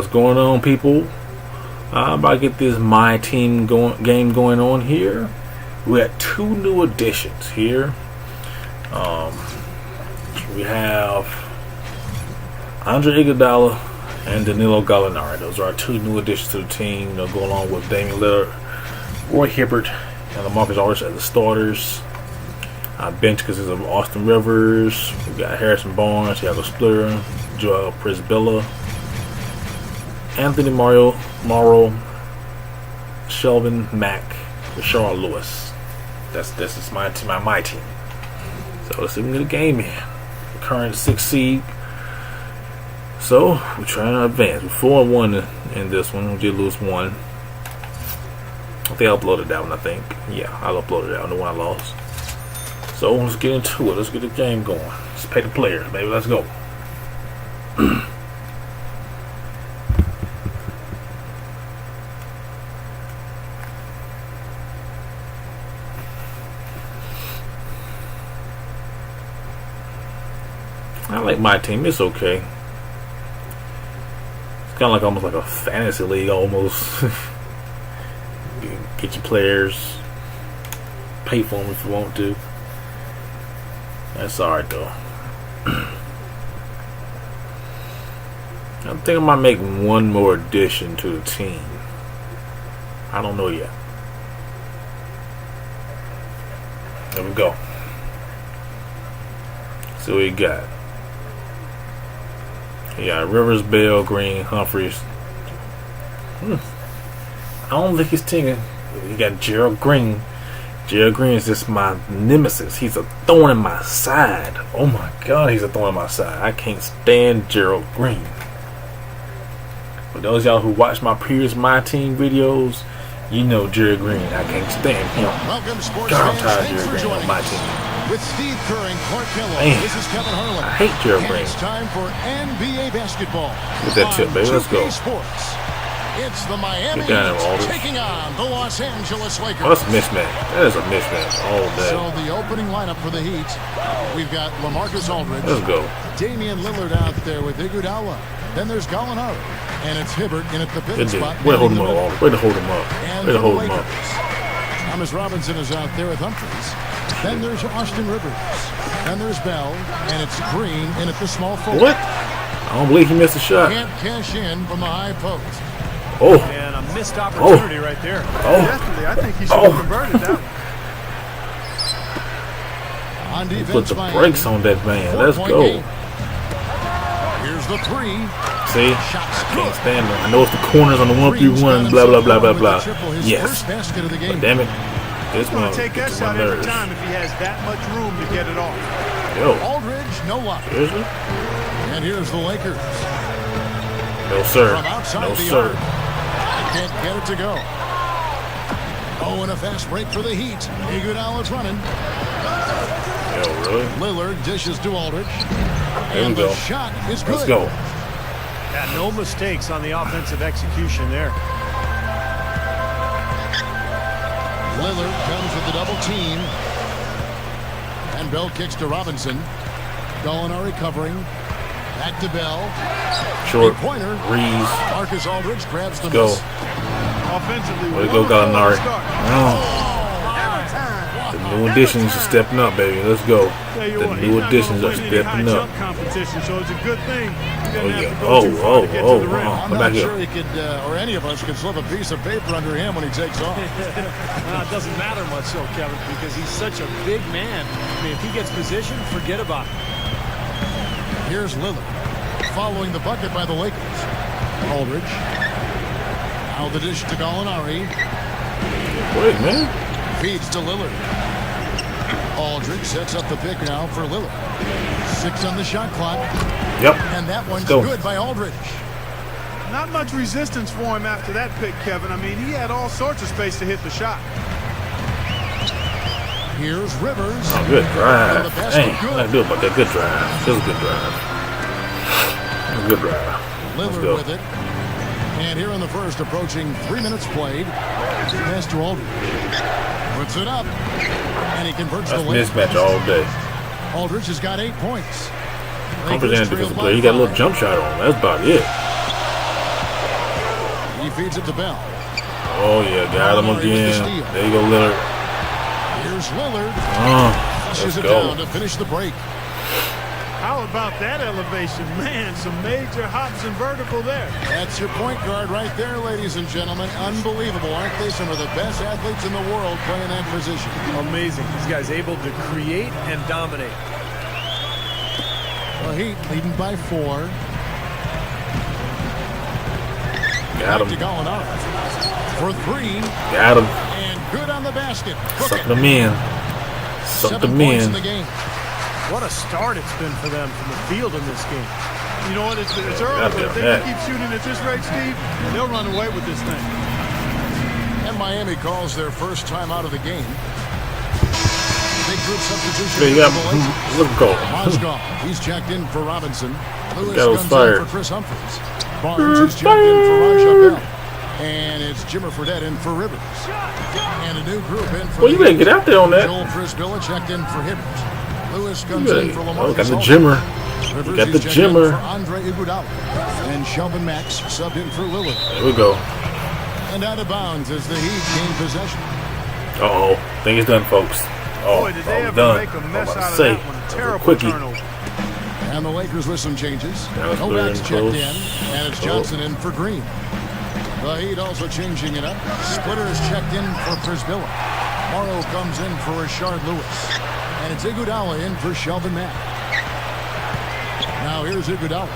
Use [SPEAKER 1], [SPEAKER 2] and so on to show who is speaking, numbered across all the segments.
[SPEAKER 1] What's going on, people? I'm about to get this MyTEAM game going on here. We got two new additions here. We have Andre Iguodala and Danilo Gallinari. Those are our two new additions to the team. They'll go along with Damian Lillard, Roy Hibbert, and LaMarcus Aldridge as the starters. Bench consists of Austin Rivers. We got Harrison Barnes, Thiago Splitter, Joel Prisbilla, Anthony Morrow, Shelvin Mack, Rashard Lewis. This is my team. So let's see if we can get a game in. Current 6th seed. So we're trying to advance. We're 4-1 in this one. We did lose one. I think I uploaded that one. Yeah, I uploaded that one. The one I lost. So let's get into it. Let's get the game going. Let's pay the players, baby. Let's go. I like my team. It's okay. It's kind of like almost like a fantasy league almost. Get your players. Pay for them if you want to. That's alright though. I think I might make one more addition to the team. I don't know yet. There we go. See what we got. Yeah, Rivers, Bell, Green, Humphries. I don't think he's taking. You got Gerald Green. Gerald Green is just my nemesis. He's a thorn in my side. Oh my God, he's a thorn in my side. I can't stand Gerald Green. For those of y'all who watch my previous MyTEAM videos, you know Gerald Green. I can't stand him. God, I'm tired of Gerald Green on my team.
[SPEAKER 2] With Steve Kerr and Clark Kellogg, this is Kevin Harlan.
[SPEAKER 1] I hate Gerald Green.
[SPEAKER 2] It's time for NBA basketball.
[SPEAKER 1] Get that tip, baby. Let's go.
[SPEAKER 2] Sports. It's the Miami
[SPEAKER 1] Heat
[SPEAKER 2] taking on the Los Angeles Lakers.
[SPEAKER 1] Oh, that's a mismatch. That is a mismatch all day.
[SPEAKER 2] So the opening lineup for the Heat, we've got LaMarcus Aldridge.
[SPEAKER 1] Let's go.
[SPEAKER 2] Damian Lillard out there with Iguodala. Then there's Gallinari. And it's Hibbert in at the pivot spot.
[SPEAKER 1] Way to hold him up. Way to hold him up. Way to hold him up.
[SPEAKER 2] Thomas Robinson is out there with Humphries. Then there's Austin Rivers. Then there's Bell. And it's Green in at the small forward.
[SPEAKER 1] What? I don't believe he missed a shot.
[SPEAKER 2] Can't cash in from the high post.
[SPEAKER 1] Oh.
[SPEAKER 3] Man, a missed opportunity right there.
[SPEAKER 1] Oh.
[SPEAKER 3] Definitely. I think he should have converted that one.
[SPEAKER 2] On defense,
[SPEAKER 1] put the brakes on that man. Let's go.
[SPEAKER 2] Here's the three.
[SPEAKER 1] See? I can't stand it. I know it's the corners on the 1-3-1, blah, blah, blah, blah, blah. Yes. But damn it. This one
[SPEAKER 3] take that shot every time if he has that much room to get it off.
[SPEAKER 1] Yo.
[SPEAKER 2] Aldridge, no luck.
[SPEAKER 1] Seriously?
[SPEAKER 2] And here's the Lakers.
[SPEAKER 1] No, sir.
[SPEAKER 2] No,
[SPEAKER 1] sir.
[SPEAKER 2] Can't get it to go. Oh, and a fast break for the Heat. Iguodala's running.
[SPEAKER 1] Yo, really?
[SPEAKER 2] Lillard dishes to Aldridge.
[SPEAKER 1] There we go.
[SPEAKER 2] The shot is good.
[SPEAKER 1] Let's go.
[SPEAKER 3] Yeah, no mistakes on the offensive execution there.
[SPEAKER 2] Lillard comes with the double team. And Bell kicks to Robinson. Gallinari covering. Back to Bell.
[SPEAKER 1] Short.
[SPEAKER 2] Pointer.
[SPEAKER 1] Reeves.
[SPEAKER 2] Marcus Aldridge grabs the
[SPEAKER 1] go.
[SPEAKER 2] miss.
[SPEAKER 3] Offensively,
[SPEAKER 1] way to go, Gallinari. The new additions are stepping up, baby. Let's go. The new additions are stepping up.
[SPEAKER 3] Competition, so it's a good thing.
[SPEAKER 1] Oh yeah.
[SPEAKER 2] I'm not sure he could, or any of us could slip a piece of paper under him when he takes off.
[SPEAKER 3] It doesn't matter much, so Kevin, because he's such a big man. I mean, if he gets positioned, forget about it.
[SPEAKER 2] Here's Lillard, following the bucket by the Lakers. Aldridge. Now the dish to Gallinari.
[SPEAKER 1] Wait, man.
[SPEAKER 2] Feeds to Lillard. Aldridge sets up the pick now for Lillard. 6 on the shot clock.
[SPEAKER 1] Yep.
[SPEAKER 2] And that one's good by Aldridge.
[SPEAKER 4] Not much resistance for him after that pick, Kevin. I mean, he had all sorts of space to hit the shot.
[SPEAKER 2] Here's Rivers.
[SPEAKER 1] Oh, good drive. Dang, what I do about that? Good drive. That was a good drive. Good drive.
[SPEAKER 2] Lillard with it. And here in the first, approaching 3 minutes played. Pass to Aldridge. Puts it up. And he converts the
[SPEAKER 1] mismatch all day.
[SPEAKER 2] Aldridge has got 8 points.
[SPEAKER 1] Confident defensive player. He got a little jump shot on him. That's about it.
[SPEAKER 2] feeds it to Bell.
[SPEAKER 1] Oh, yeah, got him again. There you go, Lillard.
[SPEAKER 2] Here's Lillard.
[SPEAKER 1] Let's
[SPEAKER 2] Pushes it
[SPEAKER 1] go.
[SPEAKER 2] down to finish the break.
[SPEAKER 4] How about that elevation? Man, some major hops and vertical there.
[SPEAKER 2] That's your point guard right there, ladies and gentlemen. Unbelievable, aren't they? Some of the best athletes in the world playing that position.
[SPEAKER 3] Amazing. This guy's able to create and dominate.
[SPEAKER 2] The Heat leading by 4.
[SPEAKER 1] Got
[SPEAKER 2] Back to
[SPEAKER 1] him.
[SPEAKER 2] Gallinari for 3.
[SPEAKER 1] Got him.
[SPEAKER 2] And good on the basket.
[SPEAKER 1] Suck them in. Suck
[SPEAKER 2] 7
[SPEAKER 1] them
[SPEAKER 2] points in
[SPEAKER 1] in.
[SPEAKER 2] the game.
[SPEAKER 3] What a start it's been for them from the field in this game.
[SPEAKER 4] You know what? It's early, but if they
[SPEAKER 1] that.
[SPEAKER 4] can keep shooting at this rate, Steve, they'll run away with this thing.
[SPEAKER 2] And Miami calls their first time out of the game. Big group substitution.
[SPEAKER 1] There you got let's go.
[SPEAKER 2] Mozgov, he's checked in for Robinson. Lewis
[SPEAKER 1] That was
[SPEAKER 2] comes
[SPEAKER 1] fired.
[SPEAKER 2] in for Chris Humphries. Barnes is checked in for Raja Bell. And it's Jimmer Fredette in for Rivers. And a new group in for
[SPEAKER 1] Well, you better get out there on that.
[SPEAKER 2] Joel Frisbilla checked in for Hibbert. Lewis comes in for Lamar.
[SPEAKER 1] Oh, got the Jimmer.
[SPEAKER 2] Rivers
[SPEAKER 1] Got the
[SPEAKER 2] is checked in
[SPEAKER 1] Jimmer.
[SPEAKER 2] for Andre Iguodala. And Shelvin Max subbed in for Lillard.
[SPEAKER 1] There we go.
[SPEAKER 2] And out of bounds as the Heat gain possession.
[SPEAKER 1] Uh-oh. Thing is done, folks. Oh,
[SPEAKER 4] Boy, did they ever
[SPEAKER 1] done.
[SPEAKER 4] make a
[SPEAKER 1] I'm
[SPEAKER 4] mess
[SPEAKER 1] about
[SPEAKER 4] out
[SPEAKER 1] to
[SPEAKER 4] of
[SPEAKER 1] say,
[SPEAKER 4] that one. A
[SPEAKER 1] that was a
[SPEAKER 4] terrible
[SPEAKER 1] quickie.
[SPEAKER 4] turnover.
[SPEAKER 2] And the Lakers with some changes.
[SPEAKER 1] That was
[SPEAKER 2] Novak's
[SPEAKER 1] very
[SPEAKER 2] checked
[SPEAKER 1] close.
[SPEAKER 2] in. And it's Johnson in for Green. The Heat also changing it up. Splitter is checked in for Prisbilla. Morrow comes in for Rashard Lewis. And it's Iguodala in for Shelvin Mack. Now here's Iguodala.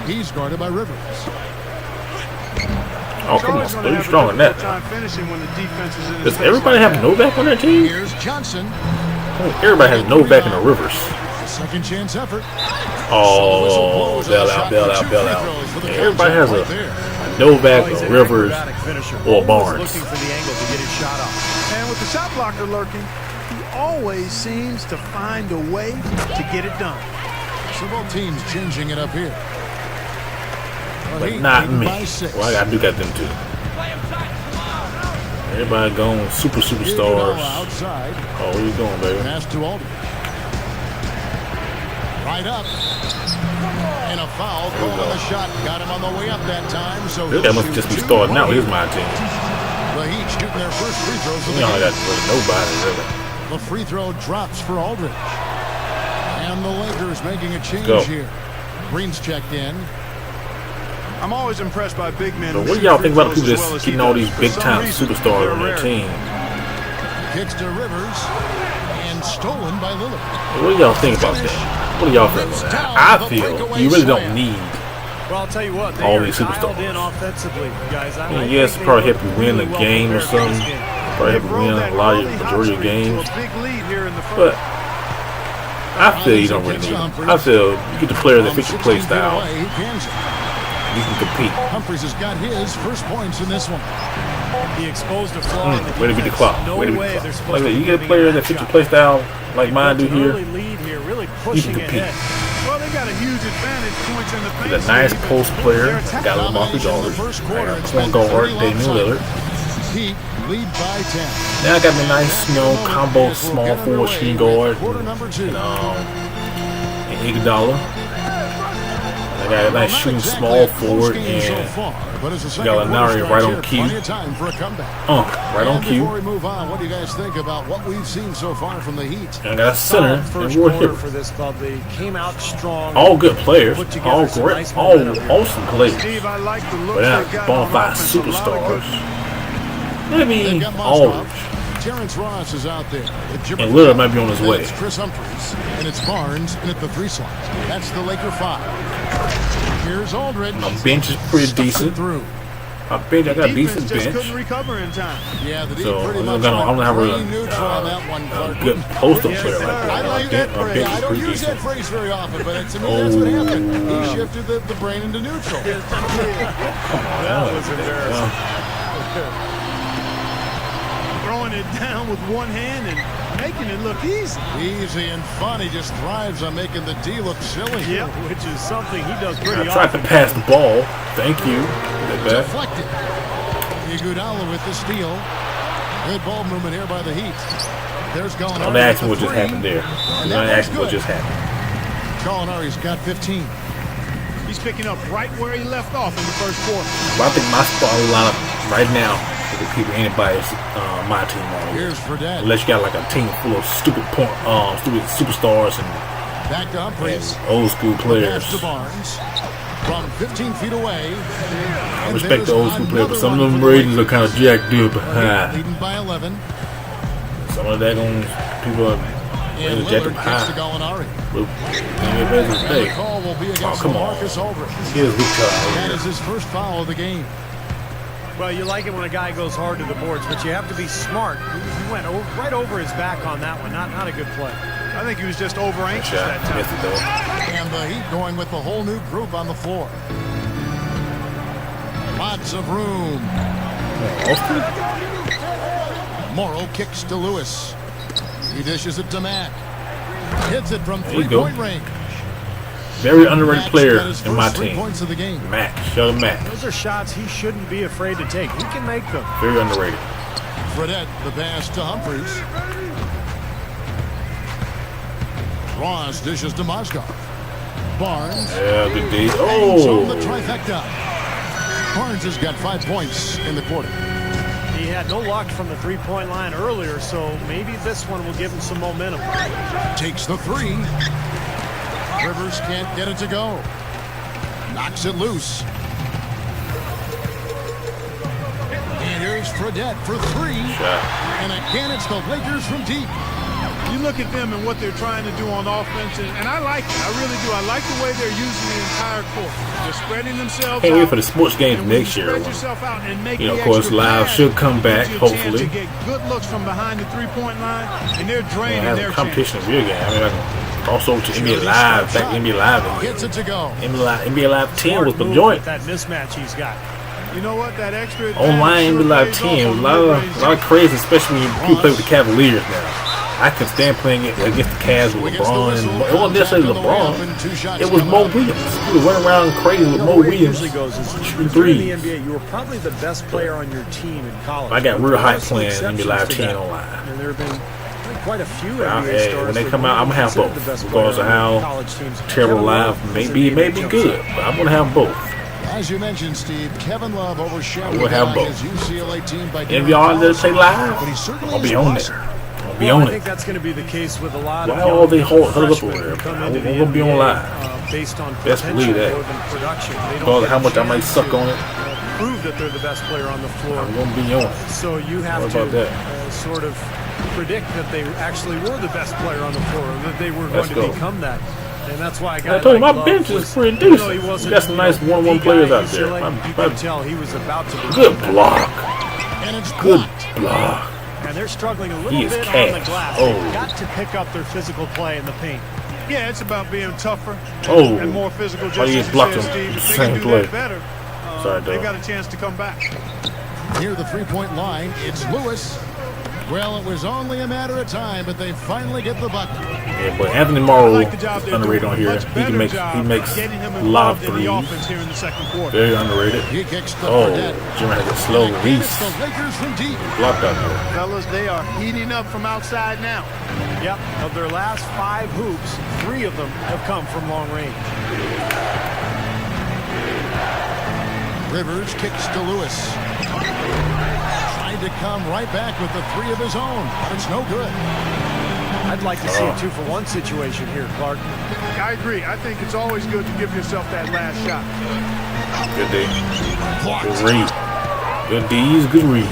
[SPEAKER 2] He's guarded by Rivers.
[SPEAKER 1] Oh, come on. They're strong in that.
[SPEAKER 4] Time finishing when the defense is in
[SPEAKER 1] Does everybody have Novak on their team?
[SPEAKER 2] Here's Johnson.
[SPEAKER 1] Everybody has Novak in the Rivers.
[SPEAKER 2] Second chance effort.
[SPEAKER 1] Oh, bail out, bail out, bail out. Everybody has a Novak,
[SPEAKER 3] He's
[SPEAKER 1] a
[SPEAKER 3] an
[SPEAKER 1] Rivers,
[SPEAKER 3] acrobatic finisher.
[SPEAKER 1] or
[SPEAKER 3] Always
[SPEAKER 1] Barnes.
[SPEAKER 3] looking for the angle to get his shot off.
[SPEAKER 4] And with the shot blocker lurking, he always seems to find a way to get it done.
[SPEAKER 2] So both teams changing it up here.
[SPEAKER 1] But not me. Well, I do got them too. Everybody going superstars.
[SPEAKER 2] Outside.
[SPEAKER 1] Oh, what are you doing, baby?
[SPEAKER 2] Pass to Aldridge. Right up. And a foul called on the shot. Got him on the way up that time. So
[SPEAKER 1] That must just be starting out. Here's my team.
[SPEAKER 2] The Heat shooting their first free throws.
[SPEAKER 1] You know, I got really nobody, really.
[SPEAKER 2] The free throw drops for Aldridge. And the Lakers making a change
[SPEAKER 1] Go.
[SPEAKER 2] here. Green's checked in.
[SPEAKER 4] I'm always impressed by big men.
[SPEAKER 1] So
[SPEAKER 4] who
[SPEAKER 1] what do
[SPEAKER 4] shoot
[SPEAKER 1] y'all
[SPEAKER 4] free
[SPEAKER 1] think about
[SPEAKER 4] throws
[SPEAKER 1] people
[SPEAKER 4] as well
[SPEAKER 1] just
[SPEAKER 4] as he
[SPEAKER 1] getting all
[SPEAKER 4] does.
[SPEAKER 1] these
[SPEAKER 4] For
[SPEAKER 1] big
[SPEAKER 4] some
[SPEAKER 1] time
[SPEAKER 4] reason,
[SPEAKER 1] superstars
[SPEAKER 4] they're
[SPEAKER 1] on their
[SPEAKER 4] rare.
[SPEAKER 1] team?
[SPEAKER 2] Kicks to Rivers. And stolen by Lillard.
[SPEAKER 1] What do y'all think about that? What do y'all think about that? I feel you really don't need.
[SPEAKER 3] Well, I'll tell you what, they
[SPEAKER 1] All
[SPEAKER 3] are
[SPEAKER 1] these
[SPEAKER 3] dialed
[SPEAKER 1] superstars.
[SPEAKER 3] in offensively, guys.
[SPEAKER 1] I mean, yes, probably help you win a game or something. Probably help you win a lot of majority of games. But I feel you don't really need them. I feel you get the player that fits your play style. You can compete.
[SPEAKER 2] Humphries has got his first points in this one.
[SPEAKER 3] He exposed a flaw in the
[SPEAKER 1] Way to beat the
[SPEAKER 3] defense.
[SPEAKER 1] clock.
[SPEAKER 3] No
[SPEAKER 1] Way to beat
[SPEAKER 3] way
[SPEAKER 1] the
[SPEAKER 3] they're
[SPEAKER 1] clock.
[SPEAKER 3] supposed
[SPEAKER 1] Like
[SPEAKER 3] to
[SPEAKER 1] that,
[SPEAKER 3] be
[SPEAKER 1] you get a
[SPEAKER 3] giving
[SPEAKER 1] player
[SPEAKER 3] that
[SPEAKER 1] that fits your
[SPEAKER 3] shot.
[SPEAKER 1] play style like mine do
[SPEAKER 3] Built an
[SPEAKER 1] here.
[SPEAKER 3] early lead here, really
[SPEAKER 1] You
[SPEAKER 3] pushing
[SPEAKER 1] can compete.
[SPEAKER 3] ahead.
[SPEAKER 4] Well, they got a huge advantage points in the paint.
[SPEAKER 1] He's a nice
[SPEAKER 4] Steve,
[SPEAKER 1] post
[SPEAKER 4] and
[SPEAKER 1] player.
[SPEAKER 4] their attack-
[SPEAKER 1] Got a little Marcus Aldridge. I got point guard Damian Lillard.
[SPEAKER 2] Heat lead by 10.
[SPEAKER 1] Now I got me nice, combo small forward shooting guard
[SPEAKER 2] Quarter number 2.
[SPEAKER 1] and Iguodala. I got a nice shooting small forward and Gallinari right on cue. Right on cue.
[SPEAKER 2] Before we move on, what do you guys think about what we've seen so far from the Heat?
[SPEAKER 1] And I got a center and
[SPEAKER 3] First
[SPEAKER 1] Ward
[SPEAKER 3] quarter
[SPEAKER 1] Hibbert.
[SPEAKER 3] for this club, they came out strong.
[SPEAKER 1] All good players,
[SPEAKER 3] Put together
[SPEAKER 1] all
[SPEAKER 3] some
[SPEAKER 1] great,
[SPEAKER 3] nice
[SPEAKER 1] all
[SPEAKER 3] momentum.
[SPEAKER 1] awesome players.
[SPEAKER 4] Steve, I like the look
[SPEAKER 1] But they're
[SPEAKER 4] they got
[SPEAKER 1] not
[SPEAKER 4] on
[SPEAKER 1] bona fide
[SPEAKER 4] offense. A lot of good-
[SPEAKER 1] superstars. Maybe
[SPEAKER 2] They've got
[SPEAKER 1] Aldridge.
[SPEAKER 2] Mozgov. Terrence Ross is out there.
[SPEAKER 1] And Lillard might be on his way.
[SPEAKER 2] It's Chris Humphries, and it's Barnes, and at the 3 slot. That's the Laker 5. Here's Aldridge.
[SPEAKER 1] My bench is pretty
[SPEAKER 2] Stuffs it
[SPEAKER 1] decent.
[SPEAKER 2] through.
[SPEAKER 1] My bench, I got a
[SPEAKER 4] Defense
[SPEAKER 1] decent
[SPEAKER 4] just
[SPEAKER 1] bench.
[SPEAKER 4] couldn't recover in time.
[SPEAKER 2] Yeah, the D
[SPEAKER 1] So
[SPEAKER 2] pretty
[SPEAKER 1] I'm
[SPEAKER 2] much
[SPEAKER 1] gonna have
[SPEAKER 2] pretty neutral on that one,
[SPEAKER 1] a
[SPEAKER 2] Clark.
[SPEAKER 1] good postal player like
[SPEAKER 2] I
[SPEAKER 1] that.
[SPEAKER 2] like that
[SPEAKER 1] My
[SPEAKER 2] phrase.
[SPEAKER 1] bench
[SPEAKER 2] I
[SPEAKER 1] is
[SPEAKER 2] don't
[SPEAKER 1] pretty
[SPEAKER 2] use that
[SPEAKER 1] decent.
[SPEAKER 2] phrase very often, but to me that's what happened. He shifted the brain into neutral.
[SPEAKER 3] That was embarrassing.
[SPEAKER 4] Throwing it down with one hand and making it look easy.
[SPEAKER 2] Easy and fun. He just thrives on making the D look silly.
[SPEAKER 4] Yep.
[SPEAKER 3] Which is something he does
[SPEAKER 1] I
[SPEAKER 3] pretty
[SPEAKER 1] tried to
[SPEAKER 3] often.
[SPEAKER 1] pass the ball. Thank you. Get that back.
[SPEAKER 2] Deflected. Iguodala with the steal. Good ball movement here by the Heat. There's Gallinari.
[SPEAKER 1] Don't ask me
[SPEAKER 2] with
[SPEAKER 1] what
[SPEAKER 2] the
[SPEAKER 1] just happened there.
[SPEAKER 2] And
[SPEAKER 1] Don't
[SPEAKER 2] that
[SPEAKER 1] ask me
[SPEAKER 2] one's
[SPEAKER 1] what just happened.
[SPEAKER 2] Gallinari's got 15.
[SPEAKER 4] He's picking up right where he left off in the first quarter.
[SPEAKER 1] But I think my starting lineup right now is to keep anybody's my team on.
[SPEAKER 2] Here's Fredette.
[SPEAKER 1] Unless you got like a team full of stupid superstars and
[SPEAKER 2] Back to Humphries.
[SPEAKER 1] old school players.
[SPEAKER 2] Pass to Barnes. From 15 feet away.
[SPEAKER 1] I respect the old school players, but some of them ratings are kind of jacked up.
[SPEAKER 2] Leading by 11.
[SPEAKER 1] Some of that on people are
[SPEAKER 2] And
[SPEAKER 1] jacked up
[SPEAKER 2] Lillard kicks to
[SPEAKER 1] high.
[SPEAKER 2] Gallinari.
[SPEAKER 1] And
[SPEAKER 2] The call will be against
[SPEAKER 1] come on.
[SPEAKER 2] Marcus Aldridge.
[SPEAKER 1] Here's Luke
[SPEAKER 2] That is his first foul of the game.
[SPEAKER 3] Well, you like it when a guy goes hard to the boards, but you have to be smart. He went right over his back on that one. Not a good play.
[SPEAKER 4] I think he was just over anxious that time.
[SPEAKER 1] Missed it though.
[SPEAKER 2] And the Heat going with the whole new group on the floor. Lots of room.
[SPEAKER 1] Austin?
[SPEAKER 2] Morrow kicks to Lewis. He dishes it to Mack. Hits it from
[SPEAKER 1] There you go.
[SPEAKER 2] three-point range.
[SPEAKER 1] Very underrated
[SPEAKER 2] Mack's
[SPEAKER 1] player
[SPEAKER 2] got his
[SPEAKER 1] in my
[SPEAKER 2] first 3
[SPEAKER 1] team.
[SPEAKER 2] points of the game.
[SPEAKER 1] Mac. Sheldon Mac.
[SPEAKER 3] Those are shots he shouldn't be afraid to take. He can make them.
[SPEAKER 1] Very underrated.
[SPEAKER 2] Fredette, the pass to Humphries. Ross dishes to Mozgov. Barnes.
[SPEAKER 1] Yeah, good D.
[SPEAKER 2] Hangs on the
[SPEAKER 1] Oh.
[SPEAKER 2] trifecta. Barnes has got 5 points in the quarter.
[SPEAKER 3] He had no luck from the three-point line earlier, so maybe this one will give him some momentum.
[SPEAKER 2] Takes the 3. Rivers can't get it to go. Knocks it loose. And here's Fredette for 3.
[SPEAKER 1] Shot.
[SPEAKER 2] And again, it's the Lakers from deep.
[SPEAKER 4] You look at them and what they're trying to do on offense, and I like it. I really do. I like the way they're using the entire court. They're spreading themselves
[SPEAKER 1] Can't
[SPEAKER 4] out.
[SPEAKER 1] wait for the sports games
[SPEAKER 4] And when
[SPEAKER 1] next
[SPEAKER 4] you
[SPEAKER 1] year.
[SPEAKER 4] spread yourself out and make
[SPEAKER 1] You know,
[SPEAKER 4] the
[SPEAKER 1] of course,
[SPEAKER 4] extra
[SPEAKER 1] live
[SPEAKER 4] pass,
[SPEAKER 1] should come back,
[SPEAKER 4] gives you a chance
[SPEAKER 1] hopefully.
[SPEAKER 4] to get good looks from behind the three-point line, and they're
[SPEAKER 1] I
[SPEAKER 4] draining
[SPEAKER 1] have
[SPEAKER 4] their
[SPEAKER 1] a competition in real game. I mean, I can cross over to NBA Live, back to NBA Live.
[SPEAKER 2] Gets it to go.
[SPEAKER 1] NBA Live 10 was
[SPEAKER 3] Smart
[SPEAKER 1] the
[SPEAKER 3] move
[SPEAKER 1] joint.
[SPEAKER 3] with that mismatch he's got.
[SPEAKER 4] You know what? That extra
[SPEAKER 1] Online,
[SPEAKER 4] sure
[SPEAKER 1] NBA Live
[SPEAKER 4] pays
[SPEAKER 1] 10 was
[SPEAKER 4] off
[SPEAKER 1] a
[SPEAKER 4] on
[SPEAKER 1] lot of crazy, especially when people play with the Cavaliers now. I can stand playing it against the Cavs with LeBron, and it wasn't necessarily LeBron. It was Mo Williams. He was running around crazy with Mo
[SPEAKER 3] The way it
[SPEAKER 1] Williams.
[SPEAKER 3] usually goes is
[SPEAKER 1] shooting
[SPEAKER 3] if you're in the
[SPEAKER 1] threes.
[SPEAKER 3] NBA, you were probably the best player on your team in college.
[SPEAKER 1] I got
[SPEAKER 3] But
[SPEAKER 1] real
[SPEAKER 3] there are
[SPEAKER 1] hype
[SPEAKER 3] some
[SPEAKER 1] playing
[SPEAKER 3] exceptions
[SPEAKER 1] NBA Live
[SPEAKER 3] to
[SPEAKER 1] 10
[SPEAKER 3] that.
[SPEAKER 1] online.
[SPEAKER 3] And there have been quite a few
[SPEAKER 1] Well,
[SPEAKER 3] NBA
[SPEAKER 1] hey,
[SPEAKER 3] stars
[SPEAKER 1] when they
[SPEAKER 3] that
[SPEAKER 1] come out, I'm gonna have
[SPEAKER 3] considered
[SPEAKER 1] both.
[SPEAKER 3] the best
[SPEAKER 1] Regardless of
[SPEAKER 3] player on
[SPEAKER 1] how
[SPEAKER 3] college teams.
[SPEAKER 1] terrible
[SPEAKER 3] Kevin
[SPEAKER 1] live
[SPEAKER 3] Love
[SPEAKER 1] may
[SPEAKER 3] is
[SPEAKER 1] be,
[SPEAKER 3] an
[SPEAKER 1] may
[SPEAKER 3] NBA
[SPEAKER 1] be
[SPEAKER 3] jump
[SPEAKER 1] good,
[SPEAKER 3] shot.
[SPEAKER 1] but I'm gonna have both.
[SPEAKER 2] As you mentioned, Steve, Kevin Love overshadowed
[SPEAKER 1] will have both.
[SPEAKER 2] his UCLA team by
[SPEAKER 1] If
[SPEAKER 2] Durant
[SPEAKER 1] y'all that
[SPEAKER 2] College,
[SPEAKER 1] play live,
[SPEAKER 2] but he certainly
[SPEAKER 1] I'll be
[SPEAKER 2] is
[SPEAKER 1] on
[SPEAKER 2] awesome.
[SPEAKER 1] there. I'll be
[SPEAKER 3] Well,
[SPEAKER 1] on
[SPEAKER 3] I
[SPEAKER 1] it.
[SPEAKER 3] think that's going to be the case with a lot
[SPEAKER 1] Why
[SPEAKER 3] of
[SPEAKER 1] all they huddle up
[SPEAKER 3] freshmen
[SPEAKER 1] over there?
[SPEAKER 3] who come
[SPEAKER 1] I'm
[SPEAKER 3] into the
[SPEAKER 1] gonna be on
[SPEAKER 3] NBA,
[SPEAKER 1] live.
[SPEAKER 3] based on
[SPEAKER 1] Best
[SPEAKER 3] potential
[SPEAKER 1] believe that.
[SPEAKER 3] more than production. They don't
[SPEAKER 1] Regardless
[SPEAKER 3] get
[SPEAKER 1] how
[SPEAKER 3] a
[SPEAKER 1] much I might
[SPEAKER 3] chance
[SPEAKER 1] suck
[SPEAKER 3] to,
[SPEAKER 1] on it,
[SPEAKER 3] prove that they're the best player on the floor.
[SPEAKER 1] I'm gonna be on it.
[SPEAKER 3] So you have
[SPEAKER 1] What
[SPEAKER 3] to
[SPEAKER 1] about that?
[SPEAKER 3] sort of predict that they actually were the best player on the floor, or that they were
[SPEAKER 1] Let's
[SPEAKER 3] going to
[SPEAKER 1] go.
[SPEAKER 3] become that. And that's why I
[SPEAKER 1] I
[SPEAKER 3] got
[SPEAKER 1] told you, my bench is pretty decent. We got some nice one-on-one players out there.
[SPEAKER 3] You could tell he was about to be
[SPEAKER 1] Good block.
[SPEAKER 2] And it's
[SPEAKER 1] Good
[SPEAKER 2] blocked.
[SPEAKER 1] block.
[SPEAKER 3] And they're struggling a little
[SPEAKER 1] He is
[SPEAKER 3] bit on the
[SPEAKER 1] cash.
[SPEAKER 3] glass.
[SPEAKER 1] Oh.
[SPEAKER 3] They've got to pick up their physical play in the paint.
[SPEAKER 4] Yeah, it's about being tougher
[SPEAKER 1] Oh.
[SPEAKER 4] and more physical. Just
[SPEAKER 1] Why you
[SPEAKER 4] as you
[SPEAKER 1] blocked
[SPEAKER 4] said,
[SPEAKER 1] him?
[SPEAKER 4] Steve, if they
[SPEAKER 1] Same
[SPEAKER 4] can do
[SPEAKER 1] play.
[SPEAKER 4] that better,
[SPEAKER 1] Sorry,
[SPEAKER 4] they
[SPEAKER 1] dog.
[SPEAKER 4] got a chance to come back.
[SPEAKER 2] Near the three-point line, it's Lewis. Well, it was only a matter of time, but they finally get the bucket.
[SPEAKER 1] Yeah, but Anthony Morrow
[SPEAKER 4] I like the job
[SPEAKER 1] is
[SPEAKER 4] they're
[SPEAKER 1] underrated
[SPEAKER 4] doing.
[SPEAKER 1] on here.
[SPEAKER 4] Much
[SPEAKER 1] He
[SPEAKER 4] better
[SPEAKER 1] can make
[SPEAKER 4] job
[SPEAKER 1] he makes
[SPEAKER 4] getting him
[SPEAKER 1] a lot of
[SPEAKER 4] involved in the
[SPEAKER 1] threes.
[SPEAKER 4] offense here in the second quarter.
[SPEAKER 1] Very underrated.
[SPEAKER 2] He kicks the
[SPEAKER 1] Oh,
[SPEAKER 2] Fredette.
[SPEAKER 1] Jimmy has a slow
[SPEAKER 2] And again,
[SPEAKER 1] release.
[SPEAKER 2] it's the Lakers from deep.
[SPEAKER 1] Blocked out there.
[SPEAKER 4] Fellas, they are heating up from outside now.
[SPEAKER 3] Yep, of their last 5 hoops, 3 of them have come from long range.
[SPEAKER 2] Rivers kicks to Lewis. Trying to come right back with the 3 of his own, but it's no good.
[SPEAKER 3] I'd like to see a 2-for-1 situation here, Clark.
[SPEAKER 4] I agree. I think it's always good to give yourself that last shot.
[SPEAKER 1] Good D.
[SPEAKER 2] Blocked.
[SPEAKER 1] Good read. Good D's, good reads.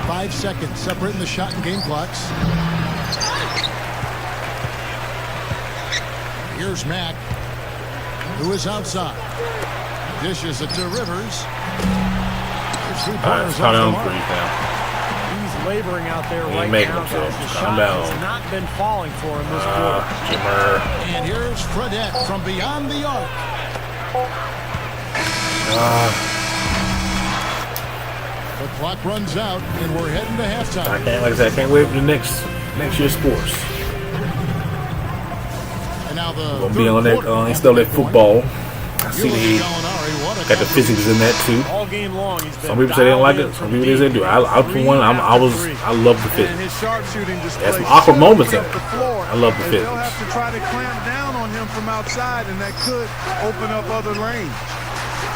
[SPEAKER 2] 5 seconds separating the shot and game clocks. Here's Mack, who is outside. Dishes it to Rivers. His
[SPEAKER 1] All right,
[SPEAKER 2] three-pointers
[SPEAKER 1] calm
[SPEAKER 2] off the
[SPEAKER 1] down
[SPEAKER 2] mark.
[SPEAKER 1] for you now.
[SPEAKER 3] He's laboring out there
[SPEAKER 1] He
[SPEAKER 3] right
[SPEAKER 1] making
[SPEAKER 3] now.
[SPEAKER 1] himself.
[SPEAKER 3] The
[SPEAKER 1] Calm
[SPEAKER 3] shot
[SPEAKER 1] down.
[SPEAKER 3] has not been falling for him this quarter.
[SPEAKER 1] Jimmer.
[SPEAKER 2] And here's Fredette from beyond the arc. The clock runs out, and we're heading to
[SPEAKER 1] I
[SPEAKER 2] halftime.
[SPEAKER 1] can't, like I said, I can't wait for the next year's sports.
[SPEAKER 2] And now the
[SPEAKER 1] Gonna be on that install that football. I see they got the physics in that too.
[SPEAKER 3] All game long, he's been
[SPEAKER 1] Some people say they don't like
[SPEAKER 3] dialed
[SPEAKER 1] it.
[SPEAKER 3] in
[SPEAKER 1] Some
[SPEAKER 3] from
[SPEAKER 1] people say they do. I for one, I love the
[SPEAKER 4] And
[SPEAKER 1] physics.
[SPEAKER 4] his sharpshooting display.
[SPEAKER 1] There's some awkward moments in it.
[SPEAKER 4] The floor,
[SPEAKER 1] I love the
[SPEAKER 4] and
[SPEAKER 1] physics.
[SPEAKER 4] They'll have to try to clamp down on him from outside, and that could open up other lanes.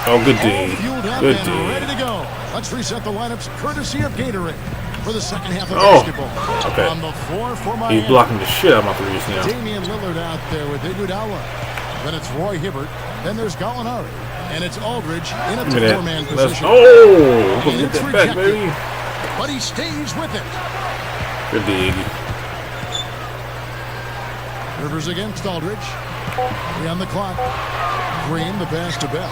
[SPEAKER 1] Oh, good D. Good D.
[SPEAKER 2] Ready to go. Let's reset the lineups courtesy of Gatorade for the second half of
[SPEAKER 1] Oh,
[SPEAKER 2] basketball.
[SPEAKER 1] okay.
[SPEAKER 2] On the floor for Miami.
[SPEAKER 1] He's blocking the shit out of my threes now.
[SPEAKER 2] Damian Lillard out there with Iguodala. Then it's Roy Hibbert. Then there's Gallinari. And it's Aldridge in at the four-man position.
[SPEAKER 1] Oh,
[SPEAKER 2] And
[SPEAKER 1] get
[SPEAKER 2] it's
[SPEAKER 1] that back,
[SPEAKER 2] rejected,
[SPEAKER 1] baby.
[SPEAKER 2] but he stays with it.
[SPEAKER 1] Good D, Iggy.
[SPEAKER 2] Rivers against Aldridge. 3 on the clock. Green, the pass to Bell.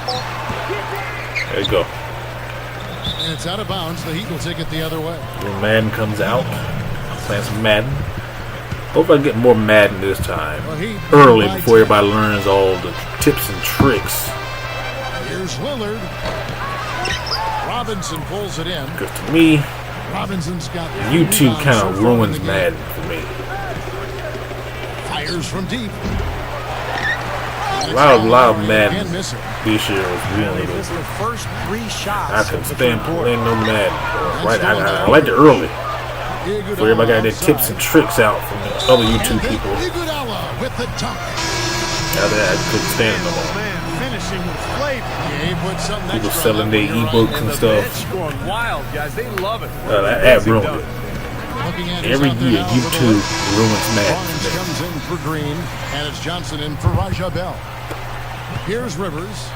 [SPEAKER 1] There you go.
[SPEAKER 2] And it's out of bounds. The Heat will take it the other way.
[SPEAKER 1] When Madden comes out, playing some Madden. Hope I get more Madden this time. Early before everybody learns all the tips and tricks.
[SPEAKER 2] Here's Lillard. Robinson pulls it in.
[SPEAKER 1] Because to me,
[SPEAKER 2] Robinson's got
[SPEAKER 1] YouTube kind
[SPEAKER 2] so
[SPEAKER 1] of
[SPEAKER 2] far
[SPEAKER 1] ruins
[SPEAKER 2] in the game.
[SPEAKER 1] Madden for me.
[SPEAKER 2] Fires from deep.
[SPEAKER 1] A lot of Madden
[SPEAKER 2] Can't miss it.
[SPEAKER 1] this year was really
[SPEAKER 3] They missed the first 3 shots.
[SPEAKER 1] I couldn't stand playing no Madden.
[SPEAKER 2] That's
[SPEAKER 1] Right, I liked it early.
[SPEAKER 2] Iguodala
[SPEAKER 1] Where everybody got their
[SPEAKER 2] outside.
[SPEAKER 1] tips and tricks out from the other
[SPEAKER 2] And
[SPEAKER 1] YouTube
[SPEAKER 2] then
[SPEAKER 1] people.
[SPEAKER 2] Iguodala with the dunk.
[SPEAKER 1] Now that I couldn't stand it no more.
[SPEAKER 4] Man, finishing with flavor.
[SPEAKER 2] Yeah, he put something
[SPEAKER 1] People
[SPEAKER 2] extra
[SPEAKER 1] selling
[SPEAKER 2] on
[SPEAKER 1] their
[SPEAKER 2] that one,
[SPEAKER 1] ebooks
[SPEAKER 2] right?
[SPEAKER 1] and
[SPEAKER 3] The
[SPEAKER 1] stuff.
[SPEAKER 3] bench going wild, guys. They love it.
[SPEAKER 1] That ruined it.
[SPEAKER 2] Looking at
[SPEAKER 1] Every
[SPEAKER 2] who's out there
[SPEAKER 1] year,
[SPEAKER 2] now for the
[SPEAKER 1] YouTube
[SPEAKER 2] Lakers.
[SPEAKER 1] ruins Madden.
[SPEAKER 2] Barnes comes in for Green, and it's Johnson in for Raja Bell. Here's Rivers.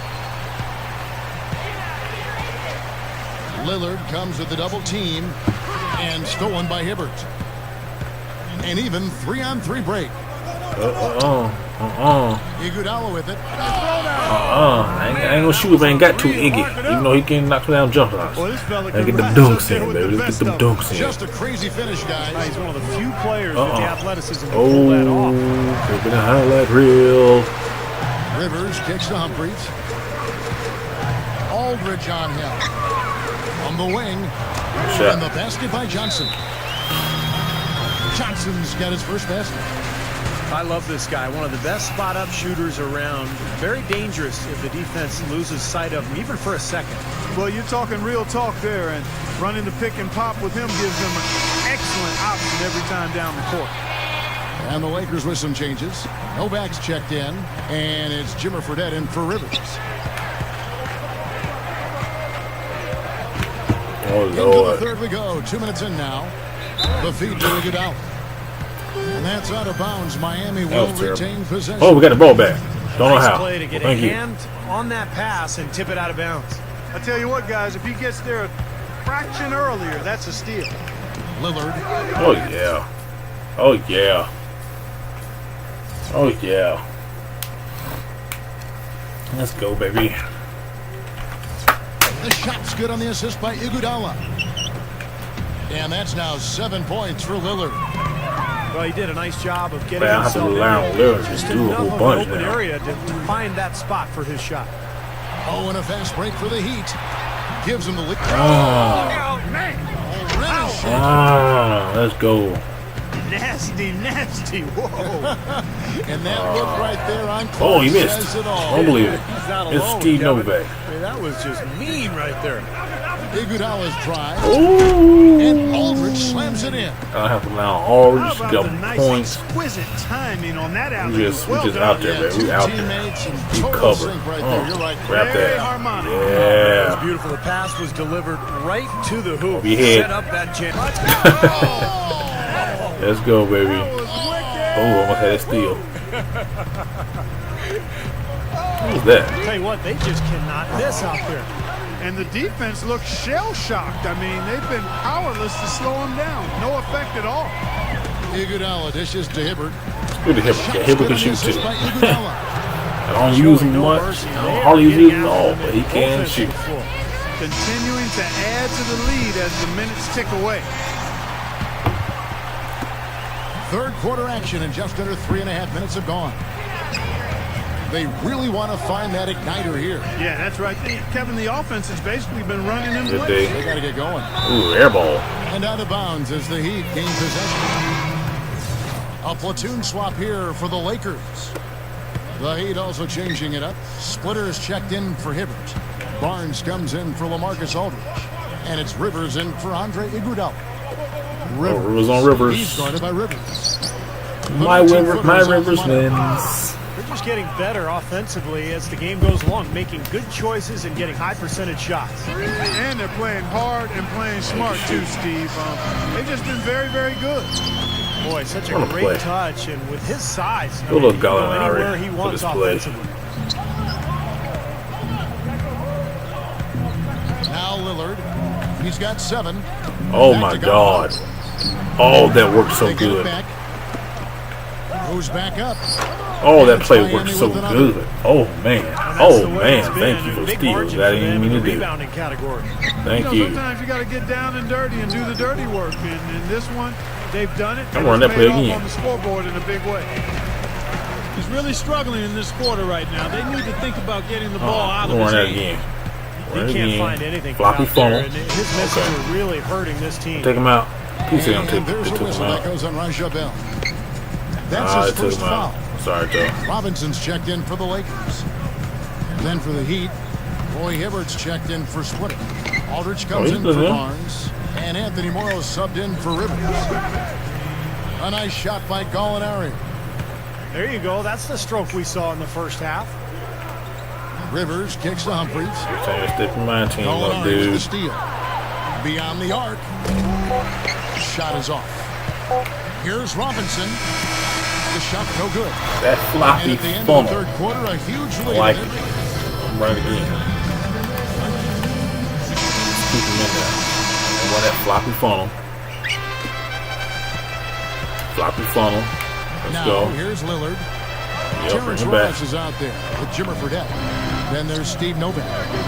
[SPEAKER 2] Lillard comes with the double team, and stolen by Hibbert. And even 3-on-3 break. Iguodala with it.
[SPEAKER 1] I ain't gonna shoot if I ain't got to Iggy. Even though he can knock me down jump shots.
[SPEAKER 4] Well, this fella
[SPEAKER 1] I
[SPEAKER 4] can
[SPEAKER 1] get them
[SPEAKER 4] rise
[SPEAKER 1] dunks
[SPEAKER 4] up there
[SPEAKER 1] in,
[SPEAKER 4] with
[SPEAKER 1] baby.
[SPEAKER 4] the
[SPEAKER 1] Let's get them
[SPEAKER 4] best of
[SPEAKER 1] dunks in.
[SPEAKER 2] Just a crazy finish, guys.
[SPEAKER 3] He's one of the few players with the athleticism to pull that
[SPEAKER 1] Oh,
[SPEAKER 3] off.
[SPEAKER 1] taking a highlight reel.
[SPEAKER 2] Rivers kicks to Humphries. Aldridge on him. On the wing. And the
[SPEAKER 1] Shot.
[SPEAKER 2] basket by Johnson. Johnson's got his first basket.
[SPEAKER 3] I love this guy. One of the best spot-up shooters around. Very dangerous if the defense loses sight of him, even for a second.
[SPEAKER 4] Well, you're talking real talk there, and running the pick and pop with him gives them an excellent option every time down the court.
[SPEAKER 2] And the Lakers with some changes. Novak's checked in, and it's Jimmer Fredette in for Rivers.
[SPEAKER 1] Oh,
[SPEAKER 2] Into the
[SPEAKER 1] Lord.
[SPEAKER 2] third we go. 2 minutes in now. The feed to Iguodala. And that's out of bounds. Miami will
[SPEAKER 1] was terrible.
[SPEAKER 2] retain possession.
[SPEAKER 1] Oh, we got the ball back. Don't know
[SPEAKER 3] Nice
[SPEAKER 1] how.
[SPEAKER 3] play to get
[SPEAKER 1] Thank
[SPEAKER 3] a
[SPEAKER 1] you.
[SPEAKER 3] hand on that pass and tip it out of bounds.
[SPEAKER 4] I tell you what, guys, if he gets there a fraction earlier, that's a steal.
[SPEAKER 2] Lillard.
[SPEAKER 1] Oh, yeah. Oh, yeah. Oh, yeah. Let's go, baby.
[SPEAKER 2] The shot's good on the assist by Iguodala. And that's now 7 points for Lillard.
[SPEAKER 3] Well, he did a nice job of getting
[SPEAKER 1] Man, I have to
[SPEAKER 3] himself in
[SPEAKER 1] rely on
[SPEAKER 3] there.
[SPEAKER 1] Lillard to
[SPEAKER 3] Just
[SPEAKER 1] do a
[SPEAKER 3] enough
[SPEAKER 1] whole
[SPEAKER 3] of an
[SPEAKER 1] bunch
[SPEAKER 3] open
[SPEAKER 1] now.
[SPEAKER 3] area to find that spot for his shot.
[SPEAKER 2] Oh, and a fast break for the Heat. Gives him the lead.
[SPEAKER 1] Ah, let's go.
[SPEAKER 4] Nasty, nasty. Whoa.
[SPEAKER 2] And that look right there on clock
[SPEAKER 1] Oh, he missed.
[SPEAKER 2] says it all.
[SPEAKER 1] Don't believe it.
[SPEAKER 3] He's not
[SPEAKER 1] It's
[SPEAKER 3] alone,
[SPEAKER 1] Steve
[SPEAKER 3] Kevin.
[SPEAKER 1] Novak.
[SPEAKER 3] Hey, that was just mean right there.
[SPEAKER 2] Iguodala's try.
[SPEAKER 1] Ooh.
[SPEAKER 2] And Aldridge slams it in.
[SPEAKER 1] I have to allow all
[SPEAKER 4] How
[SPEAKER 1] just
[SPEAKER 4] about
[SPEAKER 1] got
[SPEAKER 4] the nice,
[SPEAKER 1] points.
[SPEAKER 4] exquisite timing on that alley?
[SPEAKER 1] We just out there, man.
[SPEAKER 2] Two
[SPEAKER 1] We out there.
[SPEAKER 2] teammates and
[SPEAKER 1] We
[SPEAKER 2] total
[SPEAKER 1] cover.
[SPEAKER 2] sync right there. You're right.
[SPEAKER 1] Grab
[SPEAKER 4] Very
[SPEAKER 1] that.
[SPEAKER 4] harmonic.
[SPEAKER 3] That was
[SPEAKER 1] Yeah.
[SPEAKER 3] beautiful. The pass was delivered right to the hoop.
[SPEAKER 1] We hit.
[SPEAKER 3] Set up that jam.
[SPEAKER 1] Let's go, baby. Oh, almost had a steal. What was that?
[SPEAKER 3] Tell you what, they just cannot miss out there.
[SPEAKER 4] And the defense looks shell-shocked. I mean, they've been powerless to slow him down. No effect at all.
[SPEAKER 2] Iguodala dishes to Hibbert.
[SPEAKER 1] Good to Hibbert. Yeah, Hibbert can shoot too.
[SPEAKER 2] Assist by Iguodala.
[SPEAKER 1] I don't use him much. I don't hardly use him at all, but he can shoot.
[SPEAKER 4] Continuing to add to the lead as the minutes tick away.
[SPEAKER 2] Third quarter action, and just under 3.5 minutes have gone. They really want to find that igniter here.
[SPEAKER 4] Yeah, that's right. Kevin, the offense has basically been running in
[SPEAKER 1] Good
[SPEAKER 4] place.
[SPEAKER 1] day.
[SPEAKER 2] They got to get going.
[SPEAKER 1] Ooh, air ball.
[SPEAKER 2] And out of bounds as the Heat gain possession. A platoon swap here for the Lakers. The Heat also changing it up. Splitter is checked in for Hibbert. Barnes comes in for LaMarcus Aldridge. And it's Rivers in for Andre Iguodala.
[SPEAKER 1] Rivers on Rivers.
[SPEAKER 2] He's guarded by Rivers.
[SPEAKER 1] My Rivers wins.
[SPEAKER 3] just getting better offensively as the game goes along, making good choices and getting high percentage shots.
[SPEAKER 4] And they're playing hard and playing smart too, Steve. They've just been very, very good.
[SPEAKER 3] Boy, such a great touch, and with his size,
[SPEAKER 1] He'll look
[SPEAKER 3] anywhere he wants offensively.
[SPEAKER 2] Now Lillard. He's got 7.
[SPEAKER 1] Oh my God. Oh, that worked so good.
[SPEAKER 2] Goes back up.
[SPEAKER 1] Oh, that play worked so good. Oh man. Oh man. Thank you for steals. That I didn't mean to do. Thank you.
[SPEAKER 4] Sometimes you got to get down and dirty and do the dirty work. And in this one, they've done it.
[SPEAKER 1] I'm running that play again.
[SPEAKER 4] On the scoreboard in a big way. He's really struggling in this quarter right now. They need to think about getting the ball out of his
[SPEAKER 1] that
[SPEAKER 4] hand.
[SPEAKER 1] again.
[SPEAKER 3] He can't find anything.
[SPEAKER 1] Floppy funnel.
[SPEAKER 3] His misses are really hurting this team.
[SPEAKER 1] Take him out. PSN
[SPEAKER 2] And there's a whistle that goes on Raja Bell. That's his first foul.
[SPEAKER 1] Sorry, Joe.
[SPEAKER 2] Robinson's checked in for the Lakers. Then for the Heat, Roy Hibbert's checked in for Splitter. Aldridge comes in for Barnes. And Anthony Morrow subbed in for Rivers. A nice shot by Gallinari.
[SPEAKER 3] There you go. That's the stroke we saw in the first half.
[SPEAKER 2] Rivers kicks to Humphries.
[SPEAKER 1] Stick in my team,
[SPEAKER 2] Gallinari
[SPEAKER 1] dude.
[SPEAKER 2] with the steal. Beyond the arc. Shot is off. Here's Robinson. The shot no good.
[SPEAKER 1] That floppy
[SPEAKER 2] and at the end
[SPEAKER 1] funnel.
[SPEAKER 2] of the third quarter, a huge lead.
[SPEAKER 1] I like it. I'm running again. Keep him in there. And run that floppy funnel. Floppy funnel. Let's
[SPEAKER 2] now,
[SPEAKER 1] go.
[SPEAKER 2] Here's Lillard.
[SPEAKER 1] Yep,
[SPEAKER 2] Terrence Ross is out there with Jimmer Fredette. Then there's Steve Novak.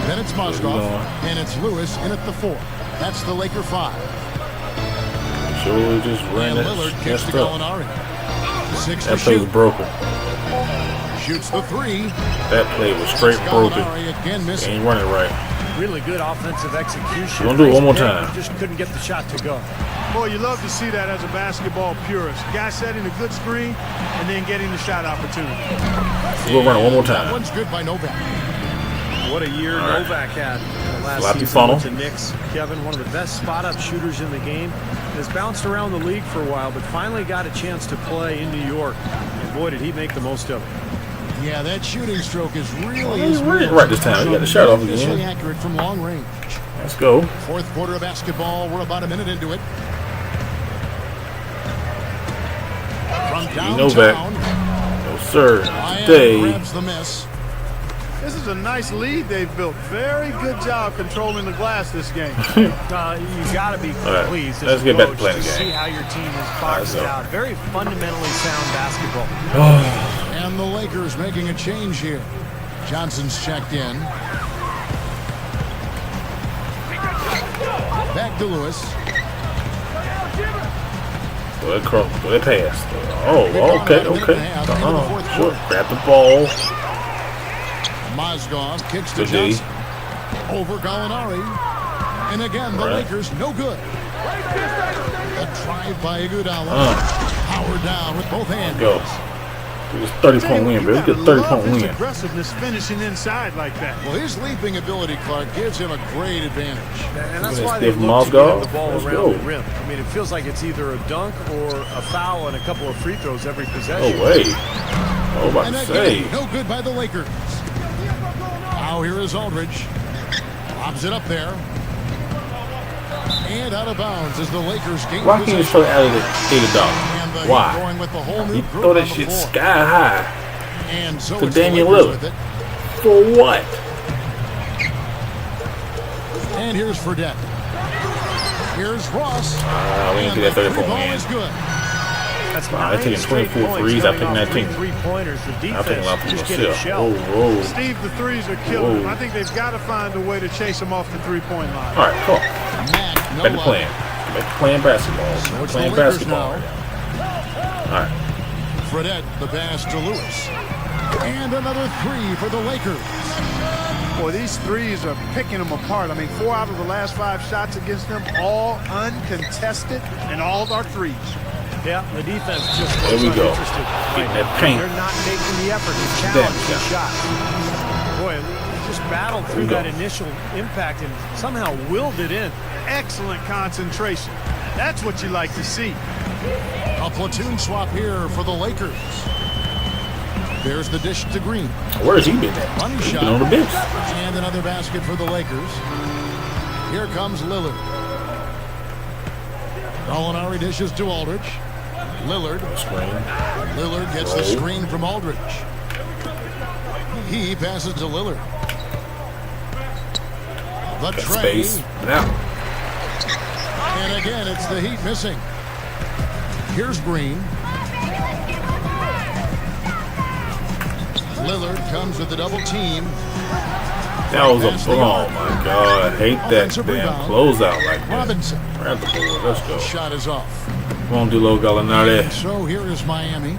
[SPEAKER 2] Then it's Mozgov. And it's Lewis in at the 4. That's the Laker 5.
[SPEAKER 1] Sure, just ran
[SPEAKER 2] and Lillard kicks to Gallinari. 6
[SPEAKER 1] that
[SPEAKER 2] to
[SPEAKER 1] play
[SPEAKER 2] shoot.
[SPEAKER 1] was broken.
[SPEAKER 2] Shoots the 3.
[SPEAKER 1] That play was straight broken.
[SPEAKER 2] Again missing.
[SPEAKER 1] Ain't running right.
[SPEAKER 3] Really good offensive execution.
[SPEAKER 1] We'll do it one more time.
[SPEAKER 3] Just couldn't get the shot to go.
[SPEAKER 4] Boy, you love to see that as a basketball purist. Guy setting a good screen and then getting the shot opportunity.
[SPEAKER 1] We'll run it one more time.
[SPEAKER 2] That one's good by Novak.
[SPEAKER 3] What a year Novak had last
[SPEAKER 1] Floppy
[SPEAKER 3] season
[SPEAKER 1] funnel.
[SPEAKER 3] with the Knicks. Kevin, one of the best spot-up shooters in the game. Has bounced around the league for a while, but finally got a chance to play in New York. And boy, did he make the most of it.
[SPEAKER 2] Yeah, that shooting stroke is really
[SPEAKER 1] right this time. He got the shot off again.
[SPEAKER 2] Accurate from long range.
[SPEAKER 1] Let's go.
[SPEAKER 2] Fourth quarter of basketball. We're about a minute into it. From downtown.
[SPEAKER 1] Novak. No, sir. Today.
[SPEAKER 2] Grabs the miss.
[SPEAKER 4] This is a nice lead they've built. Very good job controlling the glass this game.
[SPEAKER 3] You got to be pleased.
[SPEAKER 1] Let's get back to playing the game.
[SPEAKER 3] See how your team has boxed it out. Very fundamentally sound basketball.
[SPEAKER 2] And the Lakers making a change here. Johnson's checked in. Back to Lewis.
[SPEAKER 1] Good pass. Oh, okay. Sure. Grab the ball.
[SPEAKER 2] Mozgov kicks to Johnson. Over Gallinari. And again, the Lakers no good. A drive by Iguodala. Power down with both hands.
[SPEAKER 1] Go. It was 30-point win, bro. Let's get a 30-point win.
[SPEAKER 4] Aggressiveness finishing inside like that.
[SPEAKER 2] Well, his leaping ability, Clark, gives him a great advantage.
[SPEAKER 3] And that's why they look to get the ball
[SPEAKER 1] Let's
[SPEAKER 3] around
[SPEAKER 1] go.
[SPEAKER 3] the rim. I mean, it feels like it's either a dunk or a foul and a couple of free throws every possession.
[SPEAKER 1] No way. I was about
[SPEAKER 2] And
[SPEAKER 1] to
[SPEAKER 2] again,
[SPEAKER 1] say.
[SPEAKER 2] no good by the Lakers. Now here is Aldridge. Lobs it up there. And out of bounds as the Lakers gain
[SPEAKER 1] Why can't you
[SPEAKER 2] possession.
[SPEAKER 1] throw it out of the $80? Why?
[SPEAKER 2] Going with the whole new
[SPEAKER 1] You
[SPEAKER 2] group
[SPEAKER 1] throw
[SPEAKER 2] on
[SPEAKER 1] that
[SPEAKER 2] the
[SPEAKER 1] shit
[SPEAKER 2] floor.
[SPEAKER 1] sky high.
[SPEAKER 2] And so
[SPEAKER 1] to
[SPEAKER 2] it's the
[SPEAKER 1] Damian
[SPEAKER 2] Lakers
[SPEAKER 1] Lillard.
[SPEAKER 2] with it.
[SPEAKER 1] For what?
[SPEAKER 2] And here's Fredette. Here's Ross.
[SPEAKER 1] We didn't get that 30-point
[SPEAKER 2] ball
[SPEAKER 1] win.
[SPEAKER 2] is good.
[SPEAKER 3] That's
[SPEAKER 1] Wow, they're taking 24 threes. I'm taking 19.
[SPEAKER 3] Three-pointers. The
[SPEAKER 1] I'm
[SPEAKER 3] defense
[SPEAKER 1] taking a lot from
[SPEAKER 3] just getting
[SPEAKER 1] myself.
[SPEAKER 3] shelled.
[SPEAKER 1] Whoa.
[SPEAKER 4] Steve, the threes are killing him.
[SPEAKER 1] Whoa.
[SPEAKER 4] I think they've got to find a way to chase him off the three-point line.
[SPEAKER 1] All right, cool.
[SPEAKER 2] Matt, no
[SPEAKER 1] Back to
[SPEAKER 2] luck.
[SPEAKER 1] playing. Back to playing basketball.
[SPEAKER 2] So it's
[SPEAKER 1] Playing
[SPEAKER 2] the Lakers
[SPEAKER 1] basketball.
[SPEAKER 2] now.
[SPEAKER 1] All right.
[SPEAKER 2] Fredette, the pass to Lewis. And another 3 for the Lakers.
[SPEAKER 4] Boy, these threes are picking them apart. I mean, 4 out of the last 5 shots against them, all uncontested, and all are threes.
[SPEAKER 3] Yeah, the defense just
[SPEAKER 1] There we go.
[SPEAKER 3] uninterested.
[SPEAKER 1] Getting that paint.
[SPEAKER 3] They're not making the effort to challenge the shot. Boy, they just battled through that initial impact and somehow willed it in.
[SPEAKER 4] Excellent concentration. That's what you like to see.
[SPEAKER 2] A platoon swap here for the Lakers. There's the dish to Green.
[SPEAKER 1] Where's he been at?
[SPEAKER 2] Money
[SPEAKER 1] He's
[SPEAKER 2] shot.
[SPEAKER 1] been on the bench.
[SPEAKER 2] And another basket for the Lakers. Here comes Lillard. Gallinari dishes to Aldridge. Lillard.
[SPEAKER 1] Screen.
[SPEAKER 2] Lillard gets the screen from Aldridge. He passes to Lillard. The
[SPEAKER 1] Got
[SPEAKER 2] tray.
[SPEAKER 1] space. Now.
[SPEAKER 2] And again, it's the Heat missing. Here's Green. Lillard comes with the double team.
[SPEAKER 1] That was a oh my god. I hate that damn closeout like that.
[SPEAKER 2] Robinson.
[SPEAKER 1] Grab the board. Let's go.
[SPEAKER 2] Shot is off.
[SPEAKER 1] Come on, D'Lo Gallinari.
[SPEAKER 2] So here is Miami.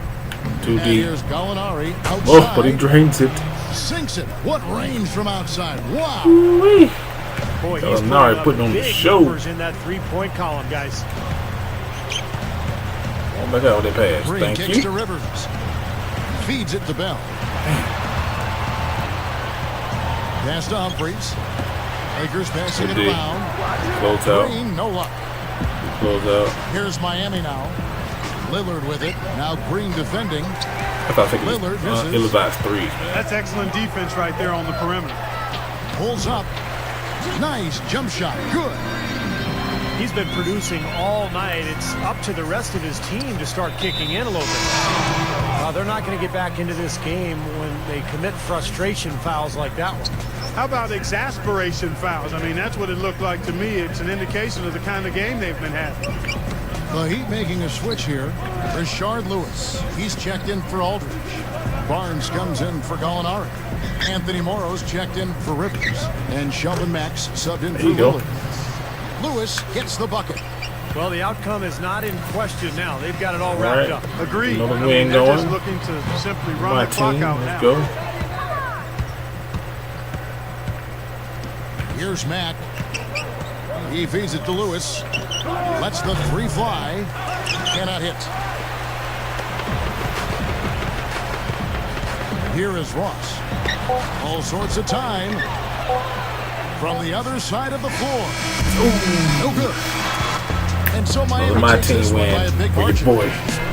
[SPEAKER 1] Too
[SPEAKER 2] And
[SPEAKER 1] deep.
[SPEAKER 2] here's Gallinari outside.
[SPEAKER 1] Oh, but he drains it.
[SPEAKER 2] Sinks it. What range from outside. Wow.
[SPEAKER 1] Ooh-wee.
[SPEAKER 3] Boy, he's
[SPEAKER 1] Gallinari putting on the
[SPEAKER 3] big
[SPEAKER 1] show.
[SPEAKER 3] numbers in that three-point column, guys.
[SPEAKER 1] Oh my god, they pass.
[SPEAKER 2] Green
[SPEAKER 1] Thank
[SPEAKER 2] kicks
[SPEAKER 1] you.
[SPEAKER 2] to Rivers. Feeds it to Bell. Pass to Humphries. Lakers passing it
[SPEAKER 1] Good D.
[SPEAKER 2] around.
[SPEAKER 1] Close out.
[SPEAKER 2] Green, no luck.
[SPEAKER 1] Close out.
[SPEAKER 2] Here's Miami now. Lillard with it. Now Green defending.
[SPEAKER 1] I thought it was
[SPEAKER 2] Lillard misses.
[SPEAKER 1] ill-advised three.
[SPEAKER 4] That's excellent defense right there on the perimeter.
[SPEAKER 2] Pulls up. Nice jump shot. Good.
[SPEAKER 3] He's been producing all night. It's up to the rest of his team to start kicking in a little bit. They're not going to get back into this game when they commit frustration fouls like that one.
[SPEAKER 4] How about exasperation fouls? I mean, that's what it looked like to me. It's an indication of the kind of game they've been having.
[SPEAKER 2] The Heat making a switch here. Rashard Lewis. He's checked in for Aldridge. Barnes comes in for Gallinari. Anthony Morrow's checked in for Rivers. And Sheldon Max subbed in for
[SPEAKER 1] you go.
[SPEAKER 2] Lillard. Lewis gets the bucket.
[SPEAKER 3] Well, the outcome is not in question now. They've got it all wrapped
[SPEAKER 1] Right.
[SPEAKER 3] up.
[SPEAKER 4] Agreed.
[SPEAKER 1] Another
[SPEAKER 4] I mean,
[SPEAKER 1] wing
[SPEAKER 4] they're just
[SPEAKER 1] going.
[SPEAKER 4] looking to simply run
[SPEAKER 1] My
[SPEAKER 4] the clock
[SPEAKER 1] team.
[SPEAKER 4] out
[SPEAKER 1] Let's
[SPEAKER 4] now.
[SPEAKER 1] go.
[SPEAKER 2] Here's Mack. He feeds it to Lewis. Lets the three fly. Cannot hit. Here is Ross. All sorts of time. From the other side of the floor. No good. And so Miami
[SPEAKER 1] My
[SPEAKER 2] takes this
[SPEAKER 1] team
[SPEAKER 2] one by a
[SPEAKER 1] win
[SPEAKER 2] big
[SPEAKER 1] for your
[SPEAKER 2] margin.
[SPEAKER 1] boy.